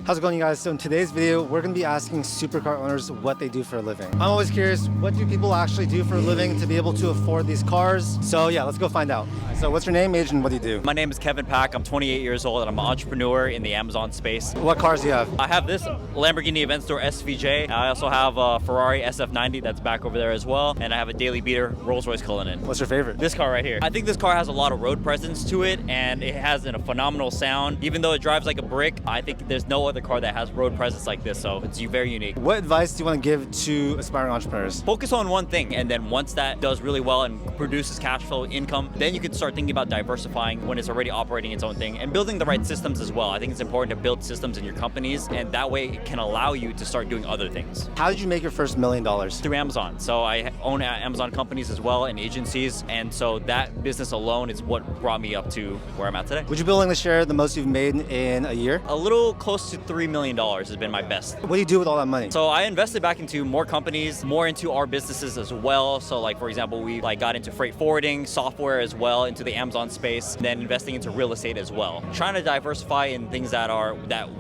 How's it going, you guys? So in today's video, we're going to be asking supercar owners what they do for a living. I'm always curious, what do people actually do for a living to be able to afford these cars? So yeah, let's go find out. So what's your name, age, and what do you do? My name is Kevin Pack. I'm 28 years old and I'm an entrepreneur in the Amazon space. What cars do you have? I have this Lamborghini Aventador SVJ. I also have a Ferrari SF90 that's back over there as well. And I have a daily beater Rolls-Royce Cullinan. What's your favorite? This car right here. I think this car has a lot of road presence to it and it has a phenomenal sound. Even though it drives like a brick, I think there's no other car that has road presence like this, so it's very unique. What advice do you want to give to aspiring entrepreneurs? Focus on one thing, and then once that does really well and produces cash flow income, then you can start thinking about diversifying when it's already operating its own thing and building the right systems as well. I think it's important to build systems in your companies, and that way it can allow you to start doing other things. How did you make your first $1 million? Through Amazon. So I own Amazon companies as well and agencies, and so that business alone is what brought me up to where I'm at today. Would you be willing to share the most you've made in a year? A little close to $3 million has been my best. What do you do with all that money? So I invested back into more companies, more into our businesses as well. So like, for example, we got into freight forwarding, software as well, into the Amazon space, then investing into real estate as well. Trying to diversify in things that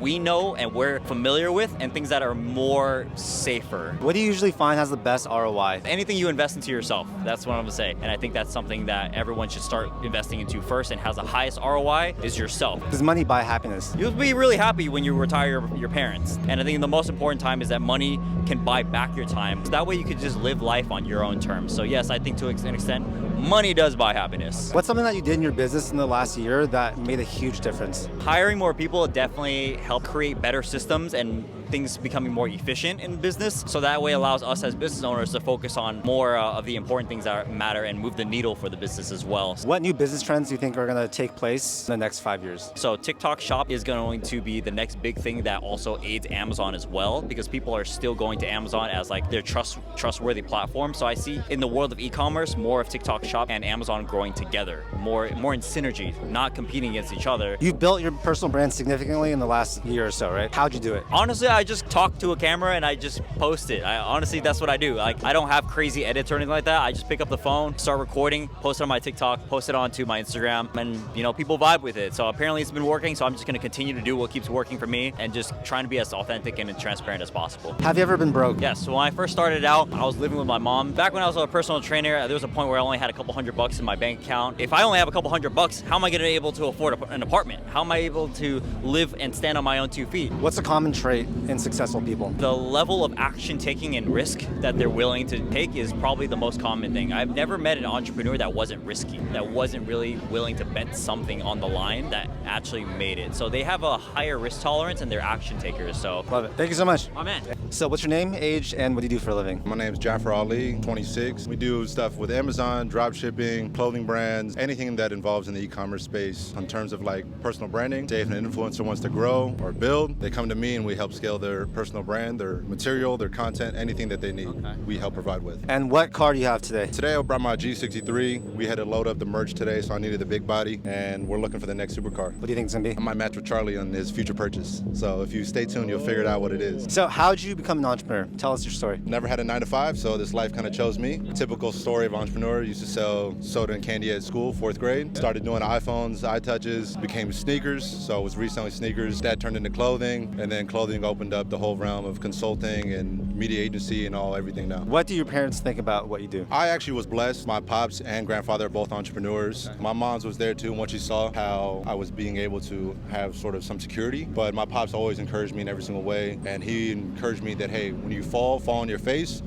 we know and we're familiar with, and things that are more safer. What do you usually find has the best ROI? Anything you invest into yourself, that's what I'm gonna say. And I think that's something that everyone should start investing into first, and has the highest ROI is yourself. Does money buy happiness? You'll be really happy when you retire your parents. And I think the most important time is that money can buy back your time. So that way you could just live life on your own terms. So yes, I think to an extent, money does buy happiness. What's something that you did in your business in the last year that made a huge difference? Hiring more people definitely helped create better systems and things becoming more efficient in business. So that way allows us as business owners to focus on more of the important things that matter and move the needle for the business as well. What new business trends do you think are going to take place in the next 5 years? So TikTok Shop is going to be the next big thing that also aids Amazon as well, because people are still going to Amazon as like their trustworthy platform. So I see in the world of e-commerce more of TikTok Shop and Amazon growing together, more in synergy, not competing against each other. You've built your personal brand significantly in the last year or so, right? How'd you do it? Honestly, I just talk to a camera and I just post it. Honestly, that's what I do. Like, I don't have crazy edits or anything like that. I just pick up the phone, start recording, post it on my TikTok, post it onto my Instagram, and people vibe with it. So apparently it's been working, so I'm just gonna continue to do what keeps working for me and just trying to be as authentic and transparent as possible. Have you ever been broke? Yes, so when I first started out, I was living with my mom. Back when I was a personal trainer, there was a point where I only had a couple $100 in my bank account. If I only have a couple $100, how am I gonna be able to afford an apartment? How am I able to live and stand on my own 2 feet? What's a common trait in successful people? The level of action taking and risk that they're willing to take is probably the most common thing. I've never met an entrepreneur that wasn't risky, that wasn't really willing to bet something on the line that actually made it. So they have a higher risk tolerance and they're action takers. So love it. Thank you so much. My man. So what's your name, age, and what do you do for a living? My name is Jaffer Ali, 26. We do stuff with Amazon, drop shipping, clothing brands, anything that involves in the e-commerce space in terms of like personal branding. Say if an influencer wants to grow or build, they come to me and we help scale their personal brand, their material, their content, anything that they need, we help provide with. And what car do you have today? Today I brought my G63. We had to load up the merch today, so I needed the big body, and we're looking for the next supercar. What do you think it's gonna be? I might match with Charlie on his future purchase. So if you stay tuned, you'll figure out what it is. So how'd you become an entrepreneur? Tell us your story. Never had a 9-to-5, so this life kind of chose me. Typical story of entrepreneur. Used to sell soda and candy at school, 4th grade. Started doing iPhones, iTouches, became sneakers, so I was reselling sneakers. That turned into clothing, and then clothing opened up the whole realm of consulting and media agency and everything now. What do your parents think about what you do? I actually was blessed. My pops and grandfather are both entrepreneurs. My mom's was there too once she saw how I was being able to have sort of some security. But my pops always encouraged me in every single way. And he encouraged me that, hey, when you fall on your face,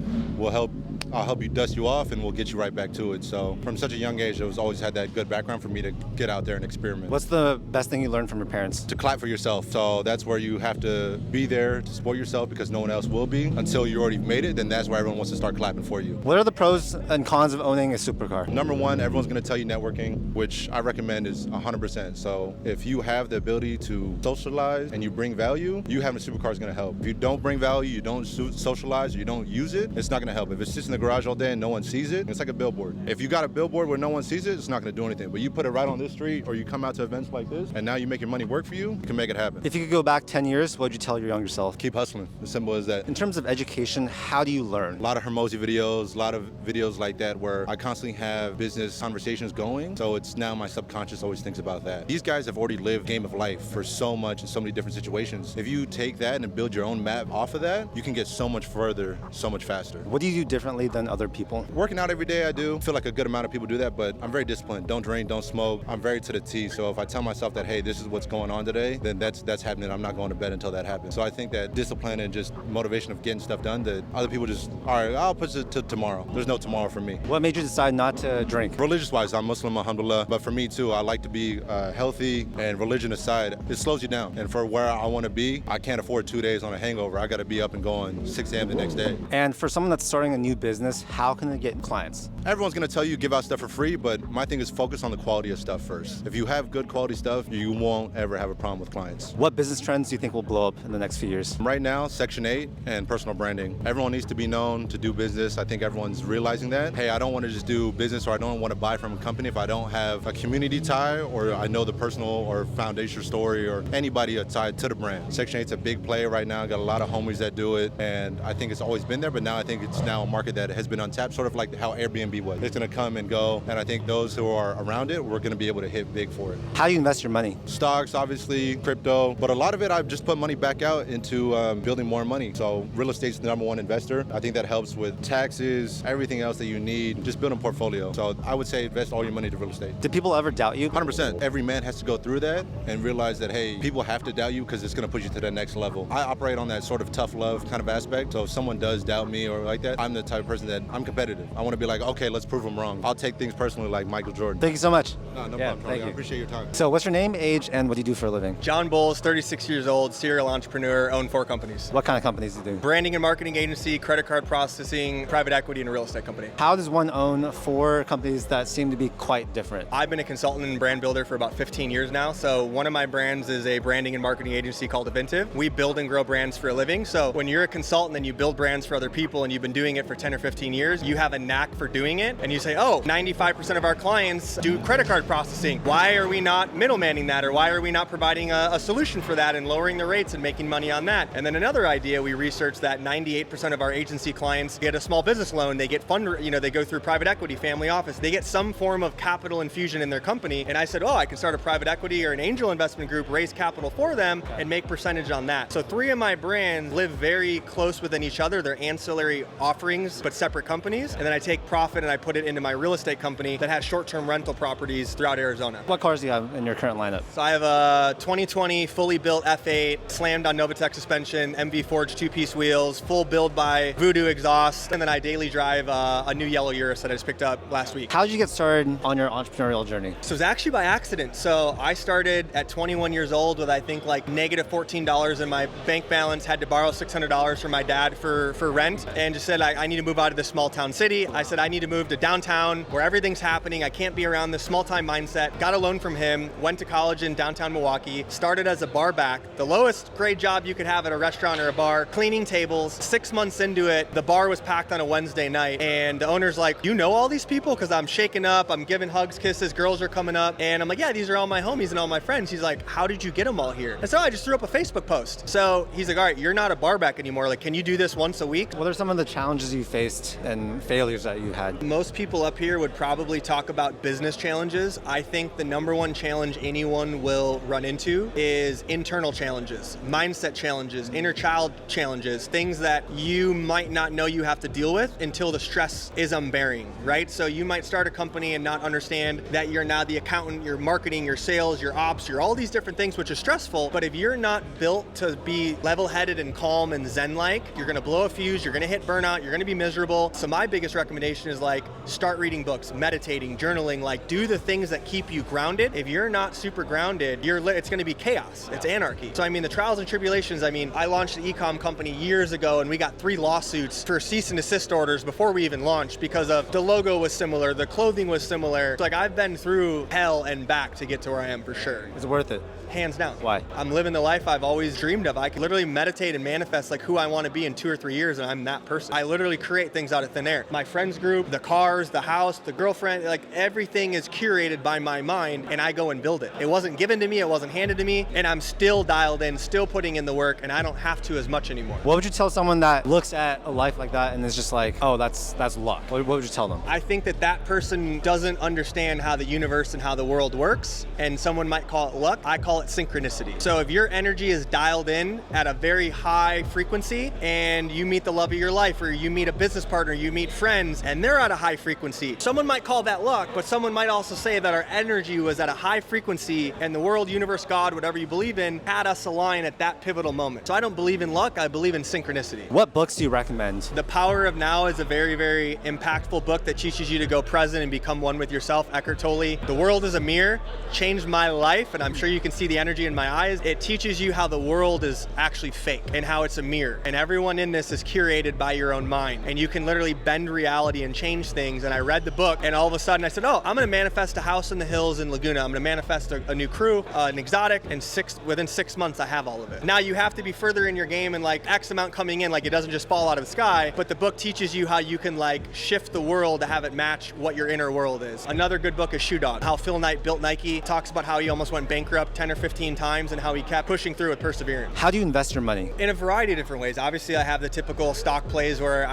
I'll help you dust you off and we'll get you right back to it. So from such a young age, I was always had that good background for me to get out there and experiment. What's the best thing you learned from your parents? To clap for yourself. So that's where you have to be there to support yourself because no one else will be. Until you already made it, then that's where everyone wants to start clapping for you. What are the pros and cons of owning a supercar? Number one, everyone's gonna tell you networking, which I recommend is 100%. So if you have the ability to socialize and you bring value, you having a supercar is gonna help. If you don't bring value, you don't socialize, you don't use it, it's not gonna help. If it's just in the garage all day and no one sees it, it's like a billboard. If you got a billboard where no one sees it, it's not going to do anything. But you put it right on this street, or you come out to events like this, and now you make your money work for you, you can make it happen. If you could go back 10 years, what would you tell your younger self? Keep hustling. As simple as that. In terms of education, how do you learn? A lot of Hermosi videos, a lot of videos like that where I constantly have business conversations going. So it's now my subconscious always thinks about that. These guys have already lived game of life for so much in so many different situations. If you take that and build your own map off of that, you can get so much further, so much faster. What do you do differently than other people? Working out every day I do. I feel like a good amount of people do that, but I'm very disciplined. Don't drink, don't smoke. I'm very to the T. So if I tell myself that, hey, this is what's going on today, then that's happening. I'm not going to bed until that happens. So I think that discipline and just motivation of getting stuff done, that other people just, all right, I'll push it to tomorrow. There's no tomorrow for me. What made you decide not to drink? Religious-wise, I'm Muslim, alhamdulillah, but for me too, I like to be healthy, and religion aside, it slows you down. And for where I want to be, I can't afford 2 days on a hangover. I got to be up and going 6 a.m. the next day. And for someone that's starting a new business, how can they get clients? Everyone's going to tell you give out stuff for free, but my thing is focus on the quality of stuff first. If you have good quality stuff, you won't ever have a problem with clients. What business trends do you think will blow up in the next few years? Right now, Section 8 and personal branding. Everyone needs to be known to do business. I think everyone's realizing that. Hey, I don't want to just do business, or I don't want to buy from a company if I don't have a community tie, or I know the personal or foundation story, or anybody tied to the brand. Section 8's a big player right now. Got a lot of homies that do it, and I think it's always been there, but now I think it's now a market that has been untapped, sort of like how Airbnb was. It's going to come and go, and I think those who are around it, we're going to be able to hit big for it. How do you invest your money? Stocks, obviously, crypto, but a lot of it I've just put money back out into building more money. So real estate's the number one investor. I think that helps with taxes, everything else that you need, just build a portfolio. So I would say invest all your money to real estate. Did people ever doubt you? 100%. Every man has to go through that and realize that, hey, people have to doubt you because it's going to push you to the next level. I operate on that sort of tough love kind of aspect. So if someone does doubt me or like that, I'm the type of person that I'm competitive. I want to be like, okay, let's prove them wrong. I'll take things personally like Michael Jordan. Thank you so much. No Yeah, problem. thank I you. appreciate your time. So what's your name, age, and what do you do for a living? John Bowles, 36 years old, serial entrepreneur, own 4 companies. What kind of companies do you do? Branding and marketing agency, credit card processing, private equity, and a real estate company. How does one own 4 companies that seem to be quite different? I've been a consultant and brand builder for about 15 years now. So one of my brands is a branding and marketing agency called Avintiv. We build and grow brands for a living. So when you're a consultant and you build brands for other people and you've been doing it for 10 or 15 years, you have a knack for doing it. And you say, oh, 95% of our clients do credit card processing. Why are we not middlemaning that? Or why are we not providing a solution for that and lowering the rates and making money on that? And then another idea, we researched that 98% of our agency clients get a small business loan. They get they go through private equity, family office. They get some form of capital infusion in their company. And I said, oh, I can start a private equity or an angel investment group, raise capital for them and make percentage on that. So 3 of my brands live very close within each other. They're ancillary offerings, but separate companies. And then I take profit and I put it into my real estate company that has short-term rental properties throughout Arizona. What cars do you have in your current lineup? So I have a 2020 fully built F8, slammed on Novatec suspension, MV forged 2-piece wheels, full build by Voodoo exhaust, and then I daily drive a new yellow Urus that I just picked up last week. How did you get started on your entrepreneurial journey? So it was actually by accident. So I started at 21 years old with I think like negative $14 in my bank balance, had to borrow $600 from my dad for rent, and just said I need to move out of this small town city. I said I need to move to downtown where everything's happening. I can't be around this small time mindset. Got a loan from him, went to college in downtown Milwaukee, started as a bar back, the lowest grade job you could have at a restaurant or a bar, cleaning tables. 6 months into it, the bar was packed on a Wednesday night, and the owner's like, you know all these people? Because I'm shaking up, I'm giving hugs, kisses, girls are coming up, and I'm like, yeah, these are all my homies and all my friends. He's like, how did you get them all here? And so I just threw up a Facebook post. So he's like, all right, you're not a bar back anymore. Like, can you do this once a week? What are some of the challenges you faced and failures that you had? Most people up here would probably talk about business challenges. I think the number one challenge anyone will run into is internal challenges, mindset challenges, inner child challenges, things that you might not know you have to deal with until the stress is unbearing, right? So you might start a company and not understand that you're now the accountant, your marketing, your sales, your ops, you're all these different things, which is stressful. But if you're not built to be level-headed and calm and zen-like, you're gonna blow a fuse, you're gonna hit burnout, you're gonna be miserable. So my biggest recommendation is like, start reading books, meditating, journaling, like do the things that keep you grounded. If you're not super grounded, it's gonna be chaos, it's anarchy. So I mean, the trials and tribulations, I launched the e-com company years ago and we got 3 lawsuits for cease and desist orders before we even launched because of the logo was similar, the clothing was similar. Like I've been through hell and back to get to where I am for sure. Is it worth it? hands down. Why? I'm living the life I've always dreamed of. I can literally meditate and manifest like who I want to be in 2 or 3 years, and I'm that person. I literally create things out of thin air. My friends group, the cars, the house, the girlfriend, like everything is curated by my mind, and I go and build it. It wasn't given to me, it wasn't handed to me, and I'm still dialed in, still putting in the work, and I don't have to as much anymore. What would you tell someone that looks at a life like that and is just like, oh, that's luck? What would you tell them? I think that that person doesn't understand how the universe and how the world works, and someone might call it luck. I call it synchronicity. So if your energy is dialed in at a very high frequency and you meet the love of your life, or you meet a business partner, you meet friends, and they're at a high frequency, someone might call that luck, but someone might also say that our energy was at a high frequency and the world, universe, God, whatever you believe in, had us align at that pivotal moment. So I don't believe in luck, I believe in synchronicity. What books do you recommend? The Power of Now is a very, very impactful book that teaches you to go present and become one with yourself. Eckhart Tolle. The World is a Mirror changed my life, and I'm sure you can see the energy in my eyes. It teaches you how the world is actually fake and how it's a mirror. And everyone in this is curated by your own mind. And you can literally bend reality and change things. And I read the book, and all of a sudden I said, oh, I'm gonna manifest a house in the hills in Laguna. I'm gonna manifest a new crew, an exotic, and within 6 months I have all of it. Now you have to be further in your game and like X amount coming in, like it doesn't just fall out of the sky, but the book teaches you how you can like shift the world to have it match what your inner world is. Another good book is Shoe Dog, how Phil Knight built Nike. Talks about how he almost went bankrupt 10 or 15 times and how he kept pushing through with perseverance. How do you invest your money? In a variety of different ways. Obviously, I have the typical stock plays where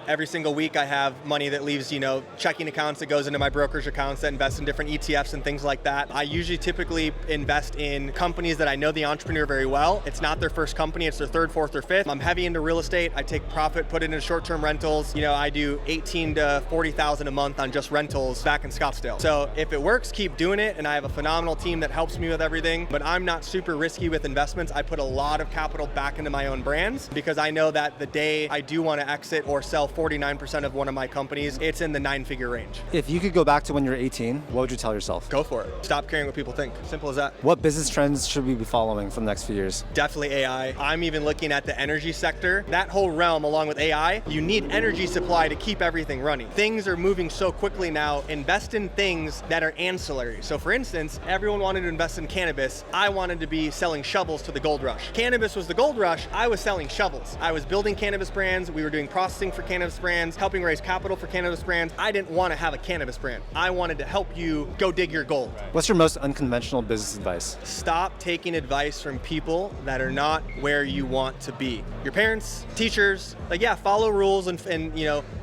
every single week I have money that leaves, checking accounts that goes into my brokerage accounts that invest in different ETFs and things like that. I usually typically invest in companies that I know the entrepreneur very well. It's not their first company, it's their third, fourth, or fifth. I'm heavy into real estate. I take profit, put it into short-term rentals. I do 18 to 40,000 a month on just rentals back in Scottsdale. So if it works, keep doing it, and I have a phenomenal team that helps me with everything, but I'm not super risky with investments. I put a lot of capital back into my own brands because I know that the day I do want to exit or sell 49% of one of my companies, it's in the 9-figure range. If you could go back to when you were 18, what would you tell yourself? Go for it. Stop caring what people think. Simple as that. What business trends should we be following for the next few years? Definitely AI. I'm even looking at the energy sector. That whole realm, along with AI, you need energy supply to keep everything running. Things are moving so quickly now. Invest in things that are ancillary. So for instance, everyone wanted to invest in cannabis. I wanted to be selling shovels to the gold rush. Cannabis was the gold rush. I was selling shovels. I was building cannabis brands. We were doing processing for cannabis brands, helping raise capital for cannabis brands. I didn't want to have a cannabis brand. I wanted to help you go dig your gold. What's your most unconventional business advice? Stop taking advice from people that are not where you want to be. Your parents, teachers, follow rules and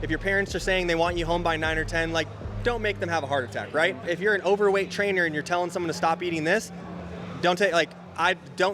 if your parents are saying they want you home by 9 or 10, don't make them have a heart attack, right? If you're an overweight trainer and you're telling someone to stop eating this, don't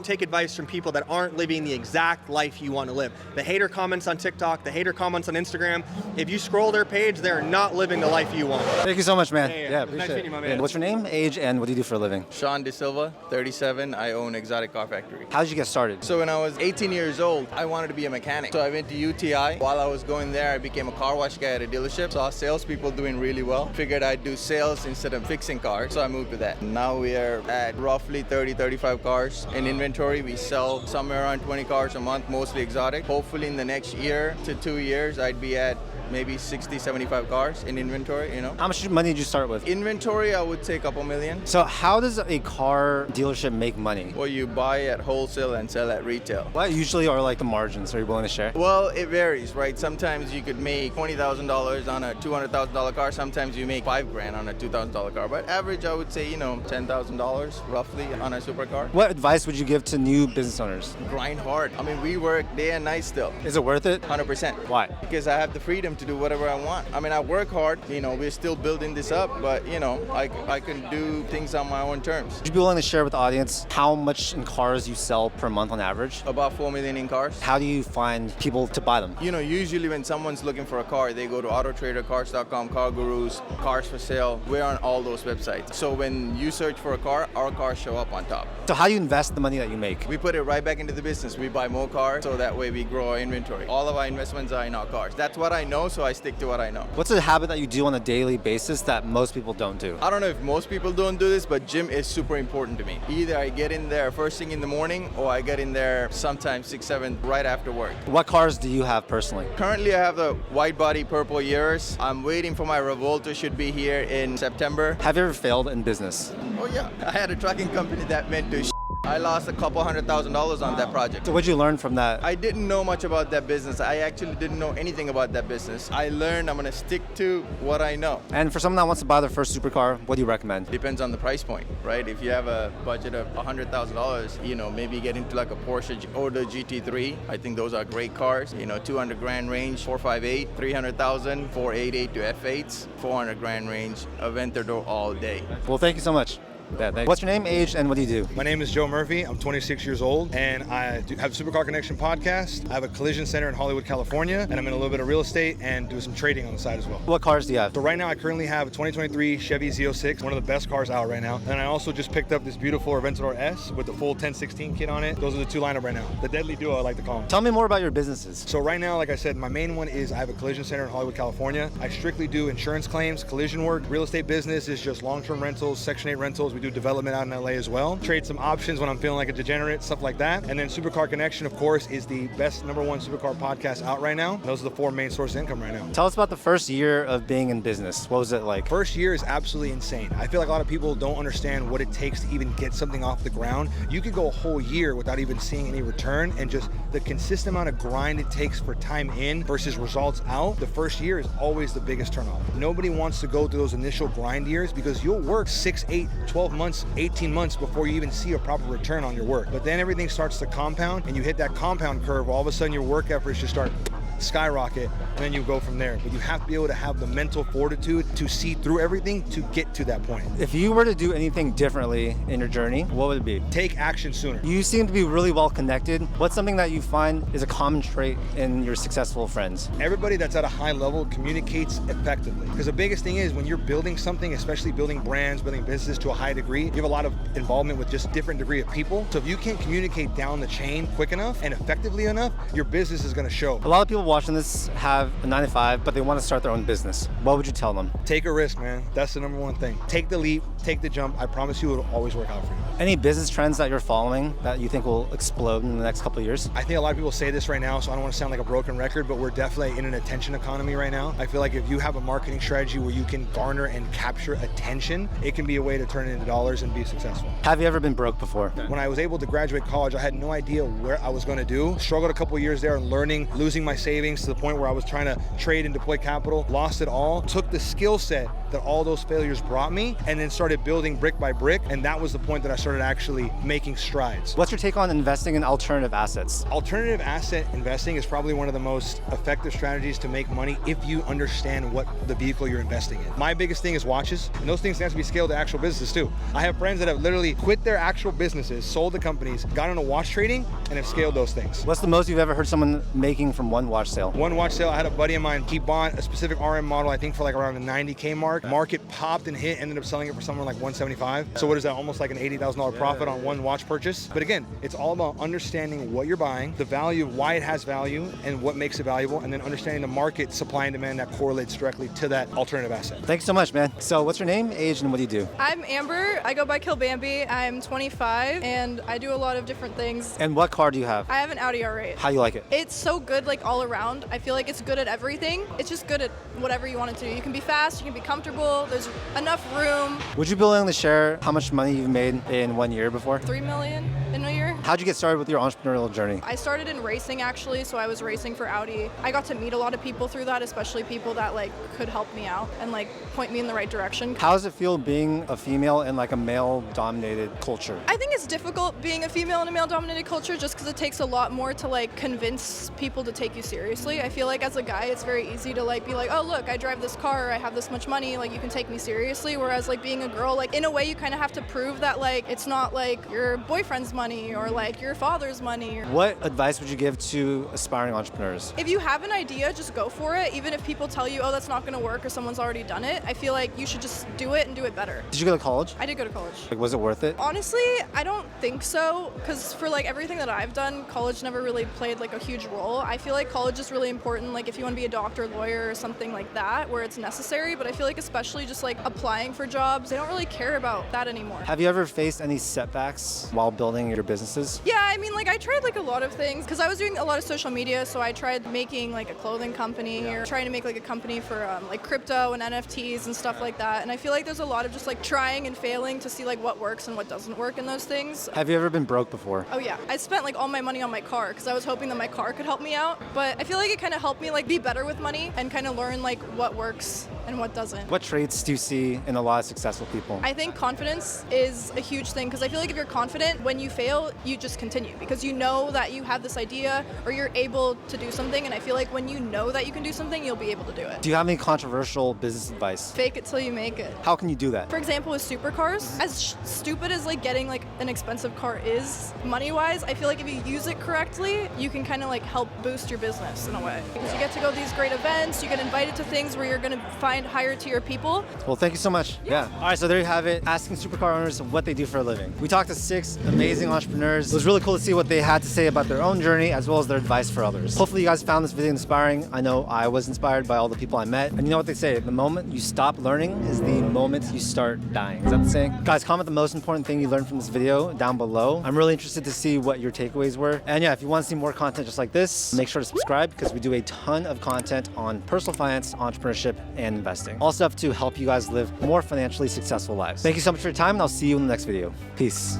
take advice from people that aren't living the exact life you want to live. The hater comments on TikTok, the hater comments on Instagram, if you scroll their page, they're not living the life you want. Thank you so much, man. Yeah, appreciate nice meeting you, my man. And what's your name, age, and what do you do for a living? Shawn De Silva, 37. I own Exotic Car Factory. How did you get started? So when I was 18 years old, I wanted to be a mechanic. So I went to UTI. While I was going there, I became a car wash guy at a dealership. Saw salespeople doing really well. Figured I'd do sales instead of fixing cars. So I moved to that. Now we are at roughly 30, 35 cars in inventory. We sell somewhere around 20 cars a month, mostly exotic. Hopefully in the next year to 2 years, I'd be at maybe 60, 75 cars in inventory, How much money did you start with? Inventory, I would say a couple million. So how does a car dealership make money? Well, you buy at wholesale and sell at retail. What usually are the margins? Are you willing to share? Well, it varies, right? Sometimes you could make $20,000 on a $200,000 car. Sometimes you make $5,000 on a $2,000 car. But average, I would say, $10,000 roughly on a supercar. What advice would you give to new business owners? Grind hard. I mean, we work day and night still. Is it worth it? 100%. Why? Because I have the freedom to do whatever I want. I mean, I work hard. We're still building this up, but I can do things on my own terms. Would you be willing to share with the audience how much in cars you sell per month on average? About 4 million in cars. How do you find people to buy them? Usually when someone's looking for a car, they go to AutoTrader, Cars.com, Car Gurus, Cars for Sale. We're on all those websites. So when you search for a car, our cars show up on top. So how do you invest the money that you make? We put it right back into the business. We buy more cars, so that way we grow our inventory. All of our investments are in our cars. That's what I know, so I stick to what I know. What's a habit that you do on a daily basis that most people don't do? I don't know if most people don't do this, but gym is super important to me. Either I get in there first thing in the morning, or I get in there sometimes 6, 7 right after work. What cars do you have personally? Currently, I have the white body purple Urus. I'm waiting for my Revolta, should be here in September. Have you ever failed in business? Oh yeah, I had a trucking company that went to I lost a couple $100,000 on that project. So what'd you learn from that? I didn't know much about that business. I actually didn't know anything about that business. I learned I'm going to stick to what I know. And for someone that wants to buy their first supercar, what do you recommend? Depends on the price point, right? If you have a budget of $100,000, maybe get into like a Porsche or the GT3. I think those are great cars. 200 grand range, 458, 300,000, 488 to F8s, 400 grand range, Aventador all day. Well, thank you so much. Yeah, thanks. What's your name, age, and what do you do? My name is Joe Murphy. I'm 26 years old, and I have a Supercar Connection podcast. I have a collision center in Hollywood, California, and I'm in a little bit of real estate and do some trading on the side as well. What cars do you have? So right now, I currently have a 2023 Chevy Z06, one of the best cars out right now. And I also just picked up this beautiful Aventador S with the full 1016 kit on it. Those are the two lineup right now. The deadly duo, I like to call them. Tell me more about your businesses. So right now, like I said, my main one is I have a collision center in Hollywood, California. I strictly do insurance claims, collision work. Real estate business is just long-term rentals, Section 8 rentals. We do development out in LA as well. Trade some options when I'm feeling like a degenerate, stuff like that. And then Supercar Connection, of course, is the best #1 supercar podcast out right now. Those are the 4 main sources of income right now. Tell us about the first year of being in business. What was it like? First year is absolutely insane. I feel like a lot of people don't understand what it takes to even get something off the ground. You could go a whole year without even seeing any return, and just the consistent amount of grind it takes for time in versus results out. The first year is always the biggest turnoff. Nobody wants to go through those initial grind years because you'll work 6, 8, 12 months, 18 months before you even see a proper return on your work. But then everything starts to compound, and you hit that compound curve. All of a sudden your work efforts just start skyrocket, and then you go from there. But you have to be able to have the mental fortitude to see through everything to get to that point. If you were to do anything differently in your journey, what would it be? Take action sooner. You seem to be really well connected. What's something that you find is a common trait in your successful friends? Everybody that's at a high level communicates effectively. Because the biggest thing is when you're building something, especially building brands, building businesses to a high degree, you have a lot of involvement with just different degree of people. So if you can't communicate down the chain quick enough and effectively enough, your business is going to show. A lot of people watching this have a 9 to 5, but they want to start their own business. What would you tell them? Take a risk, man. That's the #1 thing. Take the leap, take the jump. I promise you it'll always work out for you. Any business trends that you're following that you think will explode in the next couple of years? I think a lot of people say this right now, so I don't want to sound like a broken record, but we're definitely in an attention economy right now. I feel like if you have a marketing strategy where you can garner and capture attention, it can be a way to turn it into dollars and be successful. Have you ever been broke before? When I was able to graduate college, I had no idea where I was going to do. Struggled a couple years there and learning, losing my savings to the point where I was trying to trade and deploy capital, lost it all, took the skill set that all those failures brought me, and then started building brick by brick, and that was the point that I started actually making strides. What's your take on investing in alternative assets? Alternative asset investing is probably one of the most effective strategies to make money if you understand what the vehicle you're investing in. My biggest thing is watches, and those things have to be scaled to actual businesses too. I have friends that have literally quit their actual businesses, sold the companies, got into watch trading, and have scaled those things. What's the most you've ever heard someone making from one watch sale? One watch sale, I had a buddy of mine, he bought a specific RM model, I think for like around the 90K mark. Market popped and hit, ended up selling it for somewhere like 175. So what is that, almost like an $80,000 profit on one watch purchase? But again, it's all about understanding what you're buying, the value, why it has value, and what makes it valuable, and then understanding the market supply and demand that correlates directly to that alternative asset. Thanks so much, man. So what's your name, age, and what do you do? I'm Amber. I go by Kilbambi. I'm 25, and I do a lot of different things. And what car do you have? I have an Audi R8. How do you like it? It's so good, like all around. I feel like it's good at everything. It's just good at whatever you want it to do. You can be fast, you can be comfortable, there's enough room. Would you be willing to share how much money you've made in 1 year before? 3 million in a year. How'd you get started with your entrepreneurial journey? I started in racing actually, so I was racing for Audi. I got to meet a lot of people through that, especially people that like could help me out and like point me in the right direction. How does it feel being a female in like a male-dominated culture? I think it's difficult being a female in a male-dominated culture just because it takes a lot more to like convince people to take you seriously. I feel like as a guy, it's very easy to like be like, oh look, I drive this car, I have this much money, like you can take me seriously. Whereas like being a girl, like in a way you kind of have to prove that like it's not like your boyfriend's money or like your father's money. What advice would you give to aspiring entrepreneurs? If you have an idea, just go for it. Even if people tell you, oh, that's not going to work or someone's already done it, I feel like you should just do it and do it better. Did you go to college? I did go to college. Like, was it worth it? Honestly, I don't think so, because for like everything that I've done, college never really played like a huge role. I feel like college is really important, like if you want to be a doctor, lawyer, or something like that, where it's necessary, but I feel like especially just like applying for jobs. They don't really care about that anymore. Have you ever faced any setbacks while building your businesses? Yeah, I mean, like I tried like a lot of things because I was doing a lot of social media. So I tried making like a clothing company or trying to make like a company for like crypto and NFTs and stuff like that. And I feel like there's a lot of just like trying and failing to see like what works and what doesn't work in those things. Have you ever been broke before? Oh yeah, I spent like all my money on my car because I was hoping that my car could help me out. But I feel like it kind of helped me like be better with money and kind of learn like what works and what doesn't. What traits do you see in a lot of successful people? I think confidence is a huge thing because I feel like if you're confident, when you fail, you just continue because you know that you have this idea or you're able to do something. And I feel like when you know that you can do something, you'll be able to do it. Do you have any controversial business advice? Fake it till you make it. How can you do that? For example, with supercars, as stupid as like getting like an expensive car is money-wise, I feel like if you use it correctly, you can kind of like help boost your business in a way. Because you get to go to these great events, you get invited to things where you're going to find higher tier people. Well, thank you so much. Yeah. All right, so there you have it. Asking supercar owners what they do for a living. We talked to 6 amazing entrepreneurs. It was really cool to see what they had to say about their own journey as well as their advice for others. Hopefully you guys found this video inspiring. I know I was inspired by all the people I met. And you know what they say, the moment you stop learning is the moment you start dying. Is that the saying? Guys, comment the most important thing you learned from this video down below. I'm really interested to see what your takeaways were. And yeah, if you want to see more content just like this, make sure to subscribe because we do a ton of content on personal finance, entrepreneurship, and investing. All stuff to help you guys live more financially successful lives. Thank you so much for your time, and I'll see you in the next video. Peace.